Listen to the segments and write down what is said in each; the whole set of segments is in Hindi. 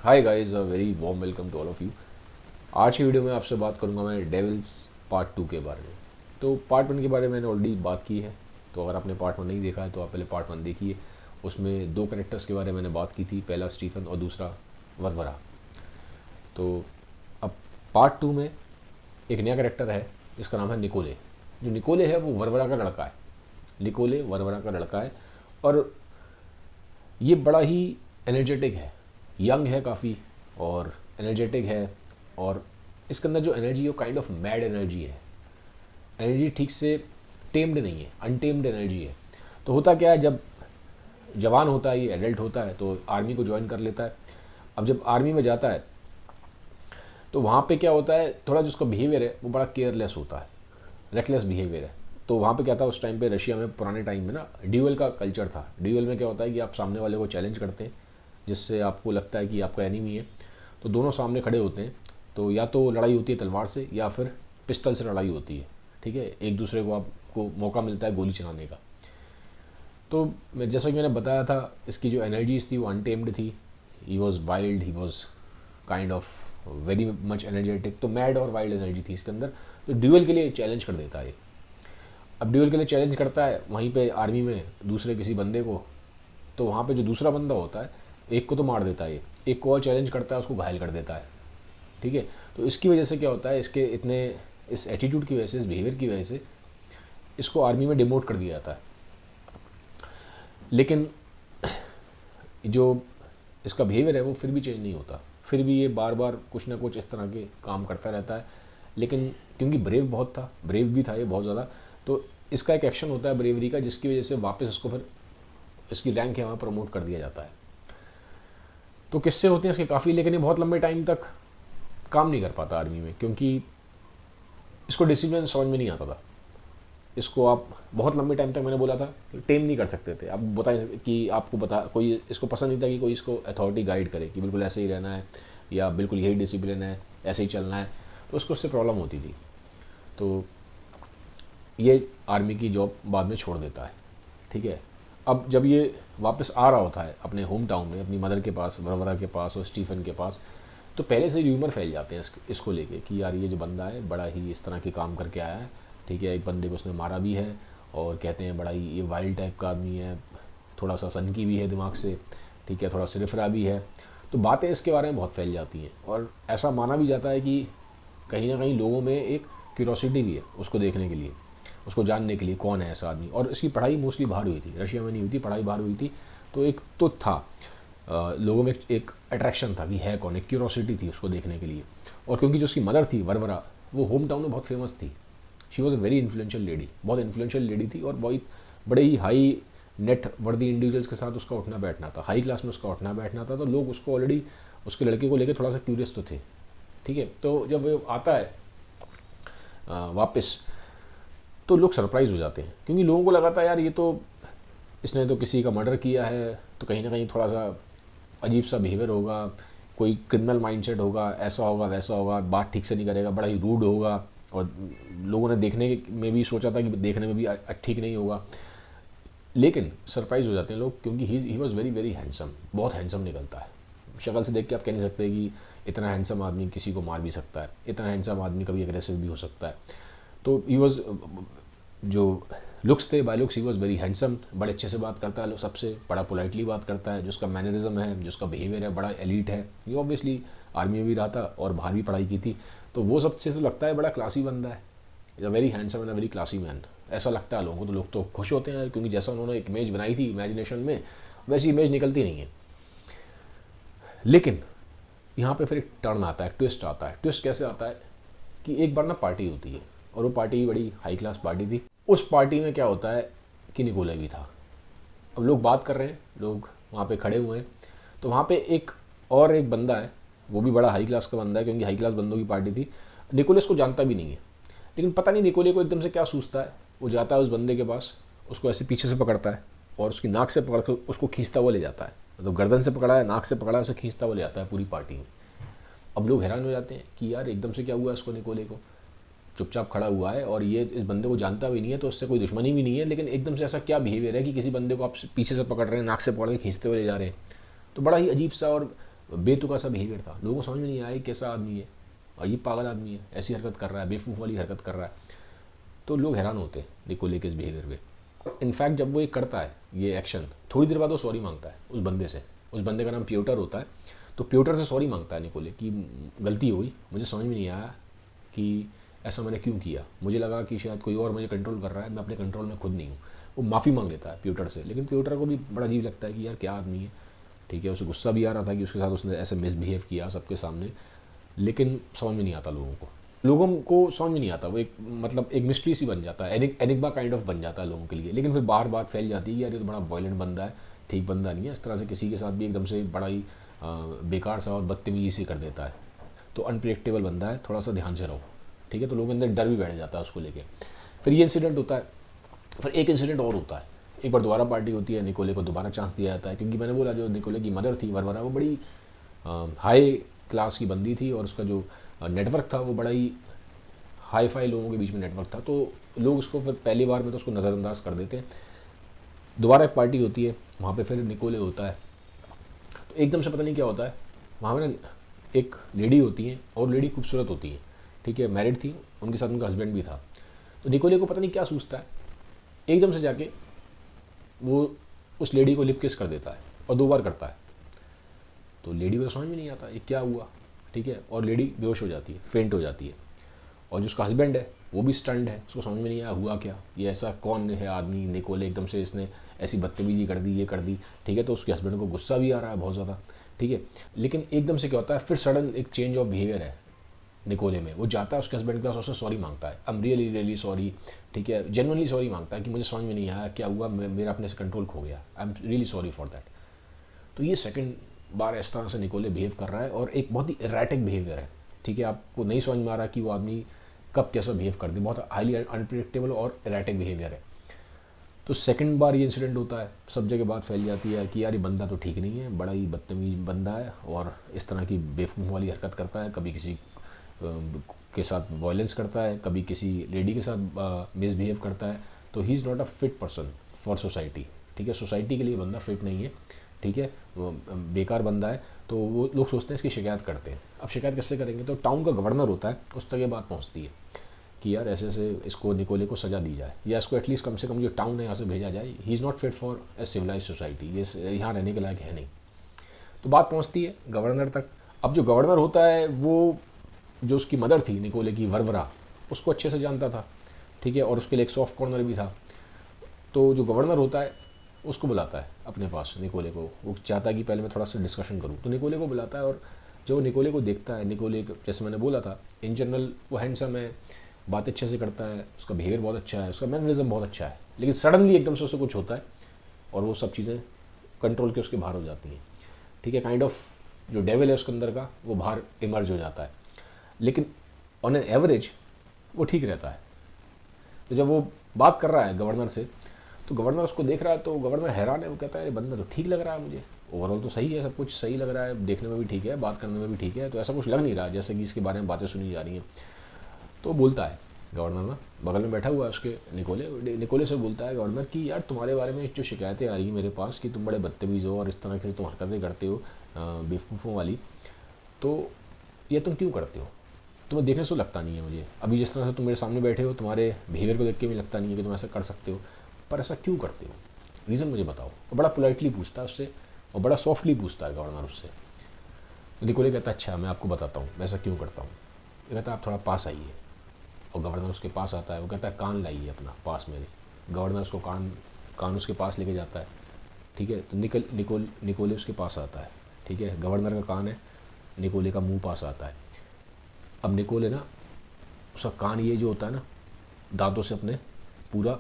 Hi guys, a very warm welcome to all of you. आज की वीडियो में आपसे बात करूंगा मैं डेविल्स पार्ट 2 के बारे में। तो पार्ट 1 के बारे में मैंने ऑलरेडी बात की है, तो अगर आपने पार्ट 1 नहीं देखा है तो आप पहले पार्ट 1 देखिए। उसमें दो कैरेक्टर्स के बारे में मैंने बात की थी, पहला स्टीफन और दूसरा वरवरा। तो अब पार्ट 2 में एक नया कैरेक्टर है जिसका नाम है निकोले। जो निकोले है वो वरवरा का लड़का है। निकोले वरवरा का लड़का है और ये बड़ा ही एनर्जेटिक है, यंग है काफ़ी और एनर्जेटिक है। और इसके अंदर जो एनर्जी है वो काइंड ऑफ मैड एनर्जी है। एनर्जी ठीक से टेम्ड नहीं है, अनटेम्ड एनर्जी है। तो होता क्या है, जब जवान होता है, ये एडल्ट होता है, तो आर्मी को ज्वाइन कर लेता है। अब जब आर्मी में जाता है तो वहाँ पे क्या होता है, थोड़ा जो उसका बिहेवियर है वो बड़ा केयरलेस होता है, रेकलेस बिहेवियर है। तो वहाँ पे क्या था, उस टाइम पे रशिया में पुराने टाइम में ना ड्यूअल का कल्चर था। ड्यूअल में क्या होता है कि आप सामने वाले को चैलेंज करते हैं जिससे आपको लगता है कि आपका एनिमी है, तो दोनों सामने खड़े होते हैं। तो या तो लड़ाई होती है तलवार से या फिर पिस्टल से लड़ाई होती है। ठीक है, एक दूसरे को आपको मौका मिलता है गोली चलाने का। तो मैं जैसा कि मैंने बताया था, इसकी जो एनर्जीज थी वो अनटेम्ड थी। He was wild, he was kind of very much energetic. तो मैड और वाइल्ड एनर्जी थी इसके अंदर। तो ड्यूअल के लिए चैलेंज कर देता है। अब ड्यूअल के लिए चैलेंज करता है वहीं पे आर्मी में दूसरे किसी बंदे को। तो वहाँ पे जो दूसरा बंदा होता है, एक को तो मार देता है, ये एक को और चैलेंज करता है, उसको घायल कर देता है। ठीक है, तो इसकी वजह से क्या होता है, इसके इतने इस एटीट्यूड की वजह से, इस बिहेवियर की वजह से इसको आर्मी में डिमोट कर दिया जाता है। लेकिन जो इसका बिहेवियर है वो फिर भी चेंज नहीं होता। फिर भी ये बार बार कुछ ना कुछ इस तरह के काम करता रहता है। लेकिन क्योंकि ब्रेव बहुत था, ब्रेव भी था ये बहुत ज़्यादा, तो इसका एक एक्शन होता है ब्रेवरी का, जिसकी वजह से वापस उसको फिर इसकी रैंक है वहाँ प्रमोट कर दिया जाता है। तो किस्से होते हैं इसके काफ़ी, लेकिन ये बहुत लंबे टाइम तक काम नहीं कर पाता आर्मी में, क्योंकि इसको डिसिप्लिन समझ में नहीं आता था। इसको आप बहुत लंबे टाइम तक, मैंने बोला था, टेम नहीं कर सकते थे। आप बता कि आपको बता, कोई इसको पसंद नहीं था कि कोई इसको अथॉरिटी गाइड करे कि बिल्कुल ऐसे ही रहना है या बिल्कुल यही डिसिप्लिन है, ऐसे ही चलना है। तो उसको उससे प्रॉब्लम होती थी। तो ये आर्मी की जॉब बाद में छोड़ देता है। ठीक है, अब जब ये वापस आ रहा होता है अपने होम टाउन में, अपनी मदर के पास, वरवरा के पास और स्टीफन के पास, तो पहले से र्यूमर फैल जाते हैं इसको लेके कि यार ये जो बंदा है बड़ा ही इस तरह के काम करके आया है। ठीक है, एक बंदे को उसने मारा भी है और कहते हैं बड़ा ही ये वाइल्ड टाइप का आदमी है, थोड़ा सा सनकी भी है दिमाग से। ठीक है, थोड़ा सिरफरा भी है। तो बातें इसके बारे में बहुत फैल जाती हैं और ऐसा माना भी जाता है कि कहीं ना कहीं लोगों में एक क्यूरोसिटी भी है उसको देखने के लिए, उसको जानने के लिए कौन है ऐसा आदमी। और इसकी पढ़ाई मोस्टली बाहर हुई थी, रशिया में नहीं हुई थी, पढ़ाई बाहर हुई थी। तो एक तो था लोगों में एक अट्रैक्शन था कि है कौन, एक क्यूरोसिटी थी उसको देखने के लिए। और क्योंकि जो उसकी मदर थी वरवरा, वो होम टाउन में बहुत फेमस थी। She was a very influential lady, बहुत इन्फ्लुएंशियल लेडी थी और बहुत बड़े ही हाई नेट वर्दी इंडिविजुअल्स के साथ उसका उठना बैठना था, हाई क्लास में उसका उठना बैठना था। तो लोग उसको ऑलरेडी, उसके लड़के को लेकर थोड़ा सा क्यूरियस तो थे। ठीक है, तो जब वो आता है वापस, तो लोग सरप्राइज़ हो जाते हैं, क्योंकि लोगों को लगा था यार ये तो, इसने तो किसी का मर्डर किया है, तो कहीं ना कहीं थोड़ा सा अजीब सा बिहेवियर होगा, कोई क्रिमिनल माइंडसेट होगा, ऐसा होगा वैसा होगा, बात ठीक से नहीं करेगा, बड़ा ही रूड होगा। और लोगों ने देखने में भी सोचा था कि देखने में भी ठीक नहीं होगा। लेकिन सरप्राइज़ हो जाते हैं लोग, क्योंकि he was very very handsome, बहुत हैंडसम निकलता है। शक्ल से देख के आप कह नहीं सकते कि इतना हैंडसम आदमी किसी को मार भी सकता है, इतना हैंडसम आदमी कभी एग्रेसिव भी हो सकता है। तो ही वॉज, जो लुक्स थे, by looks he was very handsome. बड़े अच्छे से बात करता है लोग सबसे, बड़ा पोलाइटली बात करता है, जिसका मैनरिज्म है, जिसका बिहेवियर है, बड़ा एलीट है। ये ऑब्वियसली आर्मी में भी रहा था और बाहर भी पढ़ाई की थी, तो वो सबसे तो लगता है बड़ा क्लासी बंदा है, is a very handsome and a very classy man, ऐसा लगता है लोगों को। तो लोग तो खुश होते हैं, क्योंकि जैसा उन्होंने एक इमेज बनाई थी इमेजिनेशन में, वैसी इमेज निकलती नहीं है। लेकिन यहाँ पे फिर एक टर्न आता है, ट्विस्ट आता है। ट्विस्ट कैसे आता है कि एक बार ना पार्टी होती है, और वो पार्टी बड़ी हाई क्लास पार्टी थी। उस पार्टी में क्या होता है कि निकोले भी था। अब लोग बात कर रहे हैं, लोग वहाँ पे खड़े हुए हैं, तो वहाँ पे एक बंदा है, वो भी बड़ा हाई क्लास का बंदा है, क्योंकि हाई क्लास बंदों की पार्टी थी। निकोले उसको जानता भी नहीं है, लेकिन पता नहीं निकोले को एकदम से क्या सूझता है, वो जाता है उस बंदे के पास, उसको ऐसे पीछे से पकड़ता है और उसकी नाक से पकड़ कर उसको खींचता हुआ ले जाता है। मतलब गर्दन से पकड़ा है, नाक से पकड़ा है, उसे खींचता हुआ ले जाता है पूरी पार्टी में। अब लोग हैरान हो जाते हैं कि यार एकदम से क्या हुआ इसको, निकोले को चुपचाप खड़ा हुआ है और ये इस बंदे को जानता भी नहीं है, तो उससे कोई दुश्मनी भी नहीं है, लेकिन एकदम से ऐसा क्या बिहेवियर है कि किसी बंदे को आप पीछे से पकड़ रहे हैं, नाक से पकड़ के खींचते हुए ले जा रहे हैं। तो बड़ा ही अजीब सा और बेतुका सा बिहेवियर था, लोगों को समझ में नहीं आया कैसा आदमी है और ये पागल आदमी है, ऐसी हरकत कर रहा है, बेवकूफ़ वाली हरकत कर रहा है। तो लोग हैरान होते हैं निकोले के इस बिहेवियर पे। इनफैक्ट जब वो ये करता है ये एक्शन, थोड़ी देर बाद वो सॉरी मांगता है उस बंदे से। उस बंदे का नाम प्योटर होता है। तो प्योटर से सॉरी मांगता है निकोले कि गलती हो गई, मुझे समझ में नहीं आया कि ऐसा मैंने क्यों किया, मुझे लगा कि शायद कोई और मुझे कंट्रोल कर रहा है, मैं अपने कंट्रोल में खुद नहीं हूँ। वो माफ़ी मांग लेता है प्योटर से। लेकिन प्योटर को भी बड़ा अजीब लगता है कि यार क्या आदमी है, ठीक है। उसे गुस्सा भी आ रहा था कि उसके साथ उसने ऐसे मिसबिहेव किया सबके सामने, लेकिन समझ में नहीं आता लोगों को समझ में नहीं आता। वो एक मतलब एक मिस्ट्री सी बन जाता है, एनिग्मा काइंड ऑफ बन जाता है लोगों के लिए। लेकिन फिर बार बार फैल जाती है कि यार ये तो बड़ा वायलेंट बंदा है, ठीक बंदा नहीं है, इस तरह से किसी के साथ भी एकदम से बड़ा ही बेकार सा और बदतमीजी से कर देता है। तो अनप्रेडिक्टेबल बंदा है, थोड़ा सा ध्यान से रहो, ठीक है। तो लोगों के अंदर डर भी बैठ जाता है उसको लेके। फिर ये इंसिडेंट होता है। फिर एक इंसिडेंट और होता है, एक बार दोबारा पार्टी होती है, निकोले को दोबारा चांस दिया जाता है। क्योंकि मैंने बोला जो निकोले की मदर थी वरवरा, वो बड़ी हाई क्लास की बंदी थी और उसका जो नेटवर्क था वो बड़ा ही हाई फाई लोगों के बीच में नेटवर्क था। तो लोग उसको फिर पहली बार में तो उसको नज़रअंदाज कर देते हैं। दोबारा एक पार्टी होती है, वहाँ पे फिर निकोले होता है। तो एकदम से पता नहीं क्या होता है, वहाँ पर एक लेडी होती है और लेडी खूबसूरत होती है, ठीक है, मैरिड थी, उनके साथ उनका हस्बैंड भी था। तो निकोले को पता नहीं क्या सूझता है, एकदम से जाके वो उस लेडी को लिप किस कर देता है और 2 बार करता है। तो लेडी को तो समझ में नहीं आता ये क्या हुआ, ठीक है। और लेडी बेहोश हो जाती है, फेंट हो जाती है। और जो उसका हस्बैंड है वो भी स्टंड है, उसको समझ में नहीं आया हुआ क्या, ये ऐसा कौन है आदमी, निकोले एकदम से इसने ऐसी बदतमीजी कर दी, ये कर दी, ठीक है। तो उसके हस्बैंड को गुस्सा भी आ रहा है बहुत ज़्यादा, ठीक है। लेकिन एकदम से क्या होता है, फिर सडन एक चेंज ऑफ बिहेवियर है निकोले में। वो जाता है उसके हस्बैंड के पास, उससे सॉरी मांगता है, I am really really sorry, ठीक है, जेन्युइनली सॉरी मांगता है कि मुझे समझ में नहीं आया क्या हुआ, मेरा अपने से कंट्रोल खो गया, I am really sorry for that. तो ये सेकंड बार इस तरह से निकोले बिहेव कर रहा है और एक बहुत ही इरेटिक बिहेवियर है, ठीक है। आपको नहीं समझ में आ रहा कि वो आदमी कब कैसा बिहेव कर दे, बहुत हाईली अनप्रिडिक्टेबल और इरेटिक बिहेवियर है। तो सेकंड बार ये इंसिडेंट होता है, सब जगह बात फैल जाती है कि यार ये बंदा तो ठीक नहीं है, बड़ा ही बदतमीज बंदा है और इस तरह की बेवकूफ़ वाली हरकत करता है, कभी किसी के साथ वायलेंस करता है, कभी किसी लेडी के साथ मिसबिहेव करता है। तो ही is not a fit person for society, ठीक है। सोसाइटी के लिए बंदा फिट नहीं है, ठीक है, वो बेकार बंदा है। तो वो लोग सोचते हैं इसकी शिकायत करते हैं। अब शिकायत किससे करेंगे, तो टाउन का गवर्नर होता है, उस तक ये बात पहुंचती है कि यार ऐसे ऐसे इसको निकोले को सज़ा दी जाए, या इसको एटलीस्ट कम से कम जो टाउन है यहाँ से भेजा जाए, he is not fit for a civilize society, ये यहाँ रहने के लायक है नहीं। तो बात पहुँचती है गवर्नर तक। अब जो गवर्नर होता है वो जो उसकी मदर थी निकोले की, वरवरा, उसको अच्छे से जानता था, ठीक है, और उसके लिए एक सॉफ्ट कॉर्नर भी था। तो जो गवर्नर होता है उसको बुलाता है अपने पास निकोले को, वो चाहता है कि पहले मैं थोड़ा सा डिस्कशन करूँ। तो निकोले को बुलाता है और जब वो निकोले को देखता है, निकोले जैसे मैंने बोला था इन जनरल वो हैंडसम है, बात अच्छे से करता है, उसका बिहेवियर बहुत अच्छा है, उसका मैनरिज्म बहुत अच्छा है। लेकिन सडनली एकदम से उससे कुछ होता है और वो सब चीज़ें कंट्रोल के उसके बाहर हो जाती हैं, ठीक है। काइंड ऑफ जो डेविल है उसके अंदर का वो बाहर इमर्ज हो जाता है। लेकिन ऑन एन एवरेज वो ठीक रहता है। तो जब वो बात कर रहा है गवर्नर से, तो गवर्नर उसको देख रहा है, तो गवर्नर हैरान है। वो कहता है ये बंदा तो ठीक लग रहा है मुझे, ओवरऑल तो सही है, सब कुछ सही लग रहा है, देखने में भी ठीक है, बात करने में भी ठीक है, तो ऐसा कुछ लग नहीं रहा जैसे कि इसके बारे में बातें सुनी जा रही हैं। तो बोलता है गवर्नर ना, बगल में बैठा हुआ है उसके निकोले से बोलता है गवर्नर कि यार तुम्हारे बारे में जो शिकायतें आ रही हैं मेरे पास कि तुम बड़े बदतमीज़ हो और इस तरह से तुम हरकतें करते हो बेवकूफ़ों वाली, तो ये तुम क्यों करते हो, तुम्हें देखने से लगता नहीं है मुझे, अभी जिस तरह से तुम मेरे सामने बैठे हो तुम्हारे बिहेवियर को देख के भी लगता नहीं है कि तुम ऐसा कर सकते हो, पर ऐसा क्यों करते हो, रीज़न मुझे बताओ। और बड़ा पोलाइटली पूछता है उससे और बड़ा सॉफ्टली पूछता है गवर्नर उससे। तो निकोले कहता है अच्छा मैं आपको बताता हूँ मैं ऐसा क्यों करता हूँ। ये कहता है आप थोड़ा पास आइए, और गवर्नर उसके पास आता है। वो कहता है कान लाइए अपना पास मेरे। गवर्नर उसको कान उसके पास लेके जाता है, ठीक है। तो निकोले उसके पास आता है, ठीक है। गवर्नर का कान है, निकोले का मुंह पास आता है। अब निकोले ना उसका कान ये जो होता है ना दांतों से अपने पूरा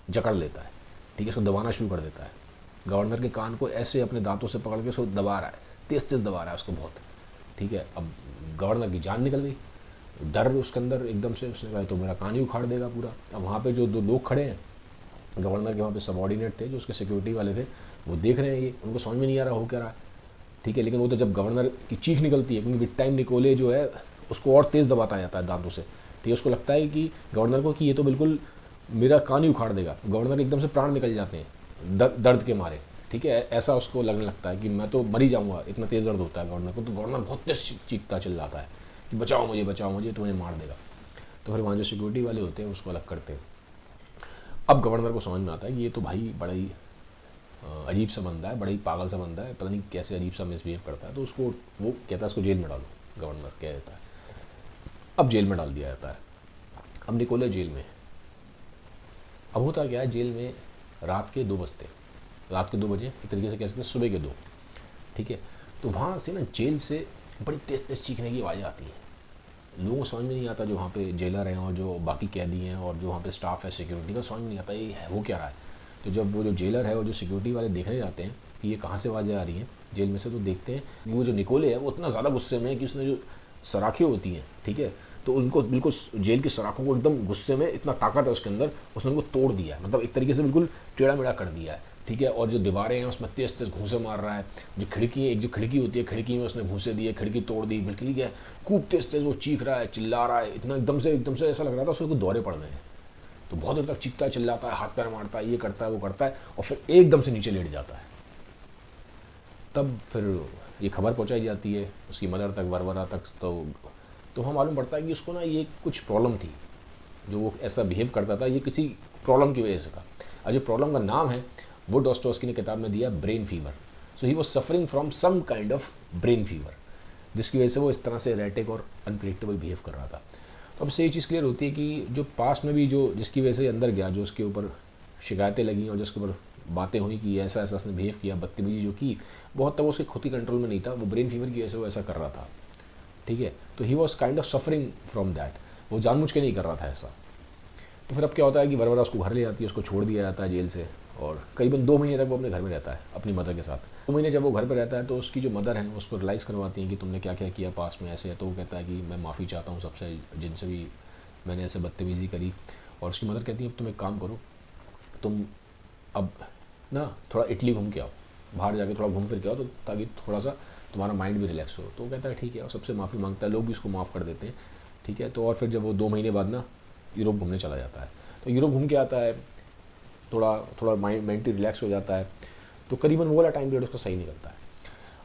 जकड़ लेता है, ठीक है, उसको दबाना शुरू कर देता है। गवर्नर के कान को ऐसे अपने दांतों से पकड़ के उसको दबा रहा है, तेज़ तेज़ दबा रहा है उसको बहुत, ठीक है। अब गवर्नर की जान निकल गई, डर उसके अंदर एकदम से, उसने कहा तो मेरा कान ही उखाड़ देगा पूरा। अब वहाँ पे जो 2 लोग खड़े हैं गवर्नर के, वहाँ पे सबॉर्डिनेट थे जो उसके सिक्योरिटी वाले थे, वो देख रहे हैं ये, उनको समझ में नहीं आ रहा हो क्या रहा है, ठीक है। लेकिन वो तो जब गवर्नर की चीख निकलती है, क्योंकि विद टाइम निकोले जो है उसको और तेज़ दबाता जाता है दांतों से, ठीक है। उसको लगता है कि गवर्नर को कि ये तो बिल्कुल मेरा कान ही उखाड़ देगा। गवर्नर एकदम से प्राण निकल जाते हैं दर्द के मारे, ठीक है, ऐसा उसको लगने लगता है कि मैं तो मर ही जाऊँगा, इतना तेज़ दर्द होता है गवर्नर को। तो गवर्नर बहुत तेज चीखता चिल्लाता है कि बचाओ मुझे, तो मुझे मार देगा। तो फिर वहाँ जो सिक्योरिटी वाले होते हैं उसको अलग करते हैं। अब गवर्नर को समझ में आता है कि ये तो भाई बड़ा ही अजीब सा बंदा है, बड़ा ही पागल सा बंदा है, पता नहीं कैसे अजीब सा मिसबिहेव करता है। तो उसको वो कहता है इसको जेल में डालो, गवर्नर कह देता है। अब जेल में डाल दिया जाता है। अब निकोले जेल में। अब होता क्या है, जेल में रात के 2 बजते, रात के 2 बजे, एक तरीके से कह सकते हैं सुबह के 2, ठीक है। तो वहाँ से ना जेल से बड़ी तेज़ तेज़ चीखने की आवाज़ें आती हैं। लोगों को समझ में नहीं आता, जो वहाँ पे जेलर हैं और जो बाकी कैदी हैं और जो वहाँ पे स्टाफ है सिक्योरिटी का, समझ में नहीं आता ये है वो क्या रहा है। तो जब वो जो जेलर है और जो सिक्योरिटी वाले देखने जाते हैं कि ये कहाँ से आवाज़ें आ रही हैं जेल में से, तो देखते हैं कि वो जो निकोले है वो इतना ज़्यादा गुस्से में है कि उसने जो सराखें होती हैं, ठीक है, तो उनको बिल्कुल जेल की सराखों को एकदम गुस्से में, इतना ताकत है उसके अंदर, उसने उनको तोड़ दिया है, मतलब एक तरीके से बिल्कुल टेढ़ा मेढ़ा कर दिया है, ठीक है। और जो दीवारें हैं उसमें तेज़ तेज़ घूंसे मार रहा है। जो खिड़की है, एक जो खिड़की होती है, खिड़की में उसने घूंसे दिए, खिड़की तोड़ दी, खिड़की है, खूब तेज़ तेज़ वो चीख रहा है, चिल्ला रहा है, इतना एकदम से ऐसा लग रहा था उसको दौरे पड़ रहे हैं। तो बहुत देर तक चीखता चिल्लाता है, हाथ पैर मारता है, ये करता है वो करता है, और फिर एकदम से नीचे लेट जाता है। तब फिर ये खबर पहुंचाई जाती है उसकी मदर तक, वरवरा तक। तो वहाँ मालूम पड़ता है कि उसको ना ये कुछ प्रॉब्लम थी, जो वो ऐसा बिहेव करता था ये किसी प्रॉब्लम की वजह से था। और जो प्रॉब्लम का नाम है वो डॉस्टोव्स्की ने किताब में दिया brain fever. So he was suffering from some kind of brain fever, जिसकी वजह से वो इस तरह से एरेटिक और अनप्रिडिक्टेबल बिहेव कर रहा था। तो अब से ये चीज़ क्लियर होती है कि जो पास में भी जो जिसकी वजह से अंदर गया, जो उसके ऊपर शिकायतें लगी और जिसके ऊपर बातें हुई कि ऐसा ऐसा उसने बिहेव किया, बदतमीजी जो की, बहुत तब उसके खुद ही कंट्रोल में नहीं था, वो ब्रेन फीवर की वजह से वो ऐसा कर रहा था, ठीक है। तो he was kind of suffering from that, वो जानबूझ के नहीं कर रहा था ऐसा। तो फिर अब क्या होता है कि वरवरा उसको घर ले जाती है, उसको छोड़ दिया जाता है जेल से, और करीबन 2 महीने तक वो अपने घर में रहता है अपनी मदर के साथ। 2 महीने जब वो घर पर रहता है तो उसकी जो मदर है उसको रियलाइज़ करवाती हैं कि तुमने क्या क्या किया पास में ऐसे है। तो वो कहता है कि मैं माफ़ी चाहता हूँ सबसे, जिनसे भी मैंने ऐसे बदतमीज़ी करी। और उसकी मदर कहती है अब तुम एक काम करो, तुम अब ना थोड़ा इटली घूम के आओ, बाहर जाके थोड़ा घूम फिर के आओ, तो ताकि थोड़ा सा तुम्हारा माइंड भी रिलैक्स हो। तो वो कहता है ठीक है, और सबसे माफ़ी मांगता है, लोग भी उसको माफ़ कर देते हैं, ठीक है। तो और फिर जब वो 2 महीने बाद ना यूरोप घूमने चला जाता है, तो यूरोप घूम के आता है, थोड़ा थोड़ा माइंड मेंटली रिलैक्स हो जाता है। तो करीबन वो वाला टाइम पीरियड उसका सही निकलता है।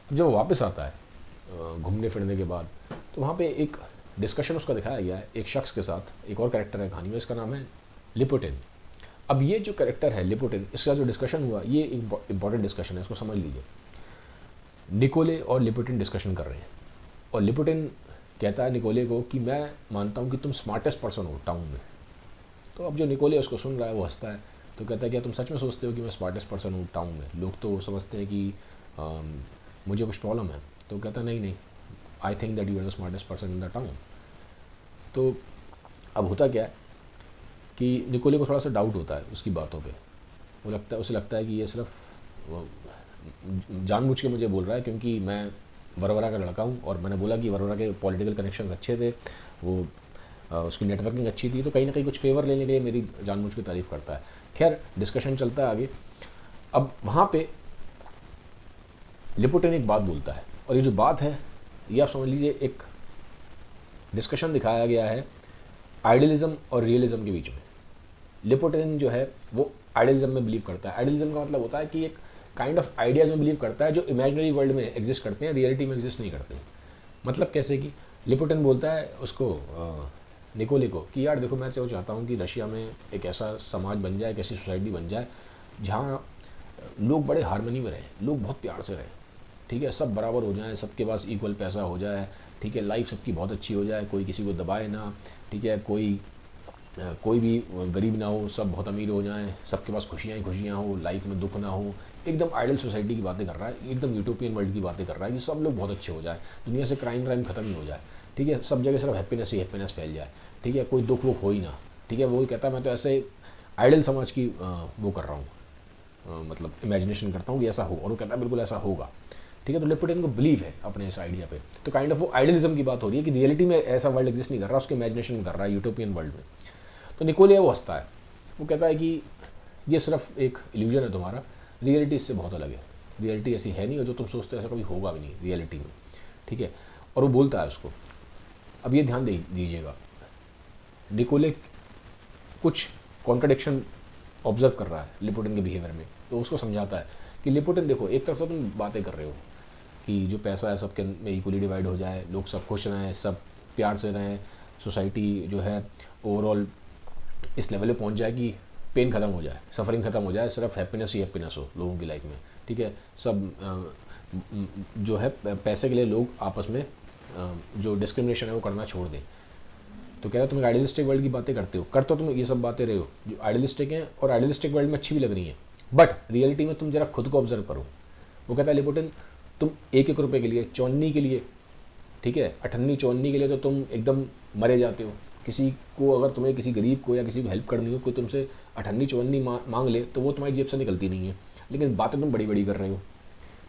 अब जब वो वापस आता है घूमने फिरने के बाद, तो वहाँ पे एक डिस्कशन उसका दिखाया गया है एक शख्स के साथ, एक और कैरेक्टर है कहानी में, इसका नाम है लिपोटिन। अब ये जो कैरेक्टर है लिपोटिन, इसका जो डिस्कशन हुआ ये इंपॉर्टेंट डिस्कशन है, इसको समझ लीजिए। निकोले और लिपोटिन डिस्कशन कर रहे हैं, और लिपोटिन कहता है निकोले को कि मैं मानता हूँ कि तुम स्मार्टेस्ट पर्सन हो टाउन में। तो अब जो निकोले उसको सुन रहा है वो हंसता है, तो कहता है क्या तुम सच में सोचते हो कि मैं स्मार्टेस्ट पर्सन हूँ टाउन में? लोग तो समझते हैं कि मुझे कुछ प्रॉब्लम है। तो कहता नहीं नहीं, I think that you are the smartest person in the town. तो अब होता क्या है कि निकोले को थोड़ा सा डाउट होता है उसकी बातों पे। उसे लगता है कि ये सिर्फ जानबूझ के मुझे बोल रहा है क्योंकि मैं वरवरा का लड़का हूँ, और मैंने बोला कि वरवरा के पॉलिटिकल कनेक्शंस अच्छे थे, वो उसकी नेटवर्किंग अच्छी थी, तो कहीं ना कहीं कुछ फेवर लेने के लिए मेरी जानबूझ के तारीफ़ करता है। खैर डिस्कशन चलता है आगे। अब वहाँ पे लिपोटिन एक बात बोलता है, और ये जो बात है ये आप समझ लीजिए एक डिस्कशन दिखाया गया है आइडियलिज्म और रियलिज्म के बीच में। लिपोटिन जो है वो आइडियलिज्म में बिलीव करता है। आइडियलिज्म का मतलब होता है कि एक काइंड ऑफ आइडियाज़ में बिलीव करता है जो इमेजिनरी वर्ल्ड में एग्जिस्ट करते हैं, रियलिटी में एग्जिस्ट नहीं करते। मतलब कैसे कि लिपोटिन बोलता है उसको निकोले को कि यार देखो मैं तो चाहता हूँ कि रशिया में एक ऐसा समाज बन जाए, एक ऐसी सोसाइटी बन जाए जहाँ लोग बड़े हारमोनी में रहें, लोग बहुत प्यार से रहें, ठीक है, सब बराबर हो जाएं, सबके पास इक्वल पैसा हो जाए, ठीक है, लाइफ सबकी बहुत अच्छी हो जाए, कोई किसी को दबाए ना, ठीक है, कोई भी गरीब ना हो, सब बहुत अमीर हो जाएं, सबके पास खुशियाँ ही खुशियाँ हो, लाइफ में दुख ना हो। एकदम आइडल सोसाइटी की बातें कर रहा है, एकदम यूटोपियन वर्ल्ड की बातें कर रहा है कि सब लोग बहुत अच्छे हो जाए, दुनिया से क्राइम खत्म ही हो जाए, ठीक है, सब जगह सिर्फ हैप्पीनेस ही हैप्पीनेस फैल जाए, ठीक है, कोई दुख वुख हो ही ना, ठीक है। वो कहता है मैं तो ऐसे आइडल समाज की वो कर रहा हूँ, मतलब इमेजिनेशन करता हूँ कि ऐसा हो, और वो कहता है बिल्कुल ऐसा होगा, ठीक है। तो लिपोटिन को बिलीव है अपने इस आइडिया पे। तो काइंड ऑफ वो आइडियलिज्म की बात हो रही है कि रियलिटी में ऐसा वर्ल्ड एग्जिस्ट नहीं कर रहा, उसके इमेजिनेशन में कर रहा है, यूटोपियन वर्ल्ड में। तो निकोले वो हंसता है, वो कहता है कि ये सिर्फ एक इल्यूजन है तुम्हारा, रियलिटी इससे बहुत अलग है, रियलिटी ऐसी है नहीं, और जो तुम सोचते हो ऐसा कभी होगा भी नहीं रियलिटी में, ठीक है। और वो बोलता है उसको, अब ये ध्यान दीजिएगा, निकोले कुछ कॉन्ट्रडिक्शन ऑब्जर्व कर रहा है लिपोटिन के बिहेवियर में, तो उसको समझाता है कि लिपोटिन देखो, एक तरफ तो तुम बातें कर रहे हो कि जो पैसा है सबके में इक्वली डिवाइड हो जाए, लोग सब खुश रहें, सब प्यार से रहें, सोसाइटी जो है ओवरऑल इस लेवल पे पहुंच जाए कि पेन ख़त्म हो जाए, सफरिंग ख़त्म हो जाए, सिर्फ हैप्पीनेस ही हैप्पीनेस हो लोगों की लाइफ में, ठीक है। सब जो है पैसे के लिए लोग आपस में जो डिस्क्रिमिनेशन है वो करना छोड़ दें। तो कह रहा तुम एक आइडियलिस्टिक वर्ल्ड की बातें करते हो, करते हो तुम ये सब बातें रहे हो जो आइडियलिस्टिक हैं और आइडियलिस्टिक वर्ल्ड में अच्छी भी लग रही हैं, बट रियलिटी में तुम जरा खुद को ऑब्जर्व करो। वो कहता है लिपोटिन, तुम 1-1 रुपये के लिए, चौन्नी के लिए, ठीक है, 98-54 के लिए तो तुम एकदम मरे जाते हो। किसी को अगर तुम्हें किसी गरीब को या किसी को हेल्प करनी हो, कोई तुमसे 98-54 मांग ले तो वो तुम्हारी जेब से निकलती नहीं है, लेकिन बातें तुम बड़ी बड़ी कर रहे हो,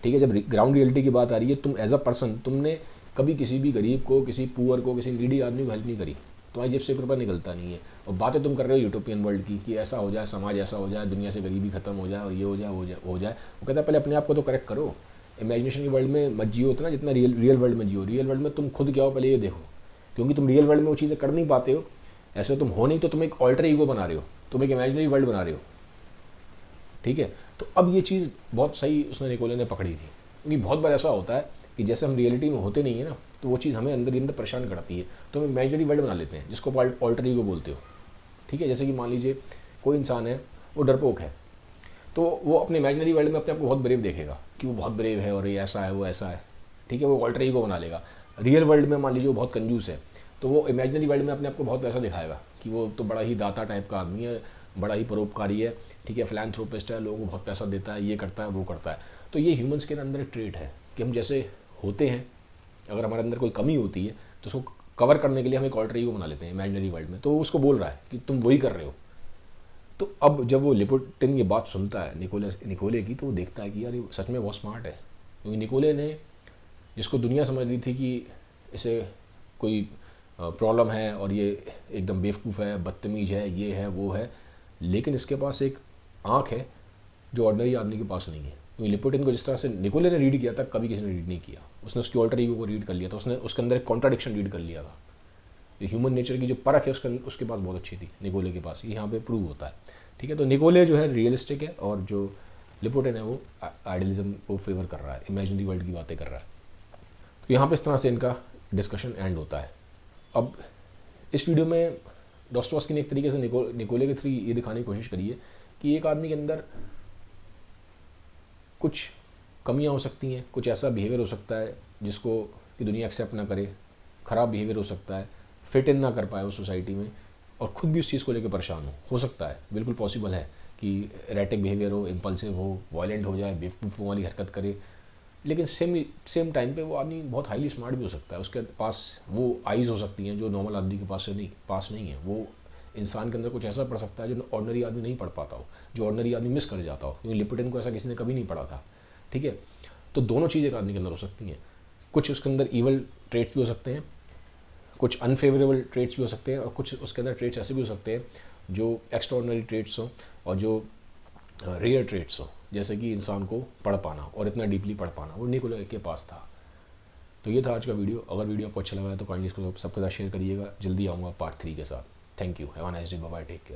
ठीक है। जब ग्राउंड रियलिटी की बात आ रही है, तुम एज अ पर्सन तुमने कभी किसी भी गरीब को, किसी पुअर को, किसी नीडी आदमी को हेल्प नहीं करी, तुम्हारी जेब से 1 रुपया निकलता नहीं है, और बातें तुम कर रहे हो यूटोपियन वर्ल्ड की कि ऐसा हो जाए, समाज ऐसा हो जाए, दुनिया से गरीबी खत्म हो जाए और ये हो जाए वो जाए। वो कहता है पहले अपने आप को तो करेक्ट करो, इमेजिनेशन की वर्ल्ड में मत जियो उतना जितना रियल वर्ल्ड में जियो। रियल वर्ल्ड में तुम खुद क्या हो पहले ये देखो, क्योंकि तुम रियल वर्ल्ड में वो चीज़ें कर नहीं पाते हो, ऐसे तुम हो नहीं, तो तुम एक ऑल्टर ईगो बना रहे हो, तुम एक इमेजिनरी वर्ल्ड बना रहे हो, ठीक है। तो अब ये चीज़ बहुत सही उसने निकोले ने पकड़ी थी, क्योंकि बहुत बार ऐसा होता है कि जैसे हम रियलिटी में होते नहीं है ना, तो वो चीज़ हमें अंदर ही अंदर परेशान करती है, तो हम इमेजिनरी वर्ल्ड बना लेते हैं जिसको ऑल्टर ईगो बोलते हो, ठीक है। जैसे कि मान लीजिए कोई इंसान है, वो डरपोक है, तो वो अपने इमेजिनरी वर्ल्ड में अपने आप को बहुत ब्रेव देखेगा कि वो बहुत ब्रेव है और ये ऐसा है वो ऐसा है, ठीक है, वो ऑल्टर ईगो बना लेगा। रियल वर्ल्ड में मान लीजिए वो बहुत कंजूस है, तो वो इमेजिनरी वर्ल्ड में अपने आप को बहुत वैसा दिखाएगा कि वो तो बड़ा ही दाता टाइप का आदमी है, बड़ा ही परोपकारी है, ठीक है, फिलैंथ्रोपिस्ट है, लोगों को बहुत पैसा देता है, ये करता है वो करता है। तो ये ह्यूमंस के अंदर एक ट्रेट है कि हम जैसे होते हैं, अगर हमारे अंदर कोई कमी होती है तो उसको कवर करने के लिए हम एक ऑल्टर ईगो बना लेते हैं इमेजिनरी वर्ल्ड में, तो वो उसको बोल रहा है कि तुम वही कर रहे हो। तो अब जब वो लिपोटिन ये बात सुनता है निकोले की, तो वो देखता है कि यार ये सच में बहुत स्मार्ट है, क्योंकि निकोले ने, जिसको दुनिया समझ रही थी कि इसे कोई प्रॉब्लम है और ये एकदम बेवकूफ़ है, बदतमीज है, ये है वो है, लेकिन इसके पास एक आँख है जो ऑर्डिनरी आदमी के पास नहीं है। क्योंकि लिपोटिन को जिस तरह से निकोले ने रीड किया था, कभी किसी ने रीड नहीं किया। उसने उसकी ऑल्टर ईगो को रीड कर लिया था, उसने उसके अंदर एक कॉन्ट्राडिक्शन रीड कर लिया था। ह्यूमन नेचर की जो परख है उसके पास बहुत अच्छी थी निकोले के पास, ये यहाँ पे प्रूव होता है, ठीक है। तो निकोले जो है रियलिस्टिक है और जो लिपोटिन है वो आइडियलिज्म को फेवर कर रहा है, इमेजिनरी वर्ल्ड की बातें कर रहा है। तो यहाँ पे इस तरह से इनका डिस्कशन एंड होता है। अब इस वीडियो में डॉस्टोवस्की ने एक तरीके से निकोले के थ्रू ये दिखाने की कोशिश करी है कि एक आदमी के अंदर कुछ कमियां हो सकती हैं, कुछ ऐसा बिहेवियर हो सकता है जिसको कि दुनिया एक्सेप्ट ना करे, ख़राब बिहेवियर हो सकता है, फिट इन ना कर पाए उस सोसाइटी में, और ख़ुद भी उस चीज़ को लेकर परेशान हो सकता है, बिल्कुल पॉसिबल है कि एरेटिक बिहेवियर हो, इम्पल्सिव हो, वायलेंट हो जाए, बेवकूफ़ों वाली हरकत करे। लेकिन सेम टाइम पे वो आदमी बहुत हाईली स्मार्ट भी हो सकता है, उसके पास वो आइज़ हो सकती हैं जो नॉर्मल आदमी के पास नहीं है। वो इंसान के अंदर कुछ ऐसा पढ़ सकता है जो ऑर्डिनरी आदमी नहीं पढ़ पाता हो, जो ऑर्डिनरी आदमी मिस कर जाता हो, क्योंकि लिपोटिन को ऐसा किसी ने कभी नहीं पढ़ा था, ठीक है। तो दोनों चीज़ें एक आदमी के अंदर हो सकती हैं, कुछ उसके अंदर ईवल ट्रेट्स भी हो सकते हैं, कुछ अनफेवरेबल ट्रेट्स भी हो सकते हैं, और कुछ उसके अंदर ट्रेट्स ऐसे भी हो सकते हैं जो एक्स्ट्राऑर्डिनरी ट्रेट्स हों और जो रेयर ट्रेट्स हों, जैसे कि इंसान को पढ़ पाना और इतना डीपली पढ़ पाना, वो निकोले के पास था। तो ये था आज का वीडियो। अगर वीडियो आपको अच्छा लगा है तो काइंडली इसको सबके साथ शेयर करिएगा। जल्दी आऊँगा पार्ट 3 के साथ। Thank you, have a nice day, bye bye, take care.